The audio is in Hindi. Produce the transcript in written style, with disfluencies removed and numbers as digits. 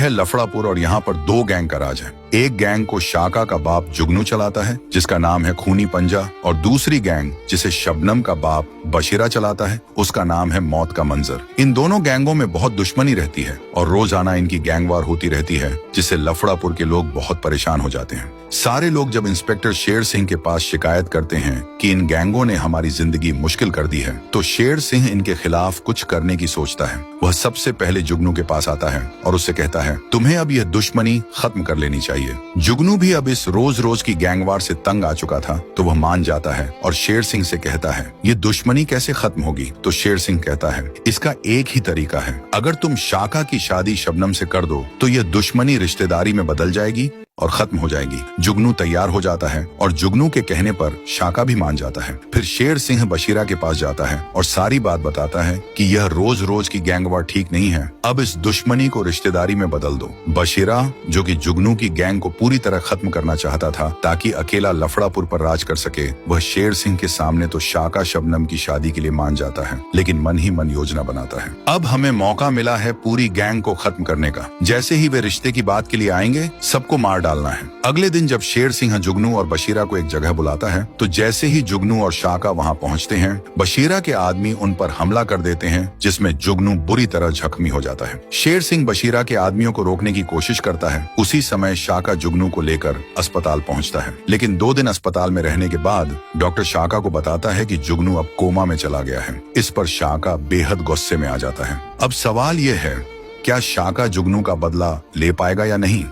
है लफड़ापुर और यहाँ पर दो गैंग का राज है। एक गैंग को शाका का बाप जुगनू चलाता है जिसका नाम है खूनी पंजा, और दूसरी गैंग जिसे शबनम का बाप बशीरा चलाता है उसका नाम है मौत का मंजर। इन दोनों गैंगों में बहुत दुश्मनी रहती है और रोजाना इनकी गैंगवार होती रहती है, जिससे लफड़ापुर के लोग बहुत परेशान हो जाते हैं। सारे लोग जब इंस्पेक्टर शेर सिंह के पास शिकायत करते हैं कि इन गैंगों ने हमारी जिंदगी मुश्किल कर दी है, तो शेर सिंह इनके खिलाफ कुछ करने की सोचता है। वह सबसे पहले जुगनू के पास आता है और उससे कहता है, तुम्हें अब यह दुश्मनी खत्म कर लेनी चाहिए। जुगनू भी अब इस रोज रोज की गैंगवार से तंग आ चुका था, तो वह मान जाता है और शेर सिंह से कहता है, ये दुश्मनी कैसे खत्म होगी? तो शेर सिंह कहता है, इसका एक ही तरीका है, अगर तुम शाका की शादी शबनम से कर दो तो यह दुश्मनी रिश्तेदारी में बदल जाएगी और खत्म हो जाएगी। जुगनू तैयार हो जाता है और जुगनू के कहने पर शाका भी मान जाता है। फिर शेर सिंह बशीरा के पास जाता है और सारी बात बताता है कि यह रोज रोज की गैंगवार ठीक नहीं है, अब इस दुश्मनी को रिश्तेदारी में बदल दो। बशीरा, जो कि जुगनू की गैंग को पूरी तरह खत्म करना चाहता था ताकि अकेला लफड़ापुर पर राज कर सके, वह शेर सिंह के सामने तो शाका शबनम की शादी के लिए मान जाता है, लेकिन मन ही मन योजना बनाता है। अब हमें मौका मिला है पूरी गैंग को खत्म करने का। जैसे ही वे रिश्ते की बात के लिए आएंगे, सबको मार डालना है। अगले दिन जब शेर सिंह जुगनू और बशीरा को एक जगह बुलाता है, तो जैसे ही जुगनू और शाका वहां पहुंचते हैं, बशीरा के आदमी उन पर हमला कर देते हैं, जिसमें जुगनू बुरी तरह जख्मी हो जाता है। शेर सिंह बशीरा के आदमियों को रोकने की कोशिश करता है। उसी समय शाका जुगनू को लेकर अस्पताल पहुंचता है, लेकिन 2 दिन अस्पताल में रहने के बाद डॉक्टर शाका को बताता है कि जुगनू अब कोमा में चला गया है। इस पर शाका बेहद गुस्से में आ जाता है। अब सवाल यह है, क्या शाका जुगनू का बदला ले पाएगा या नहीं?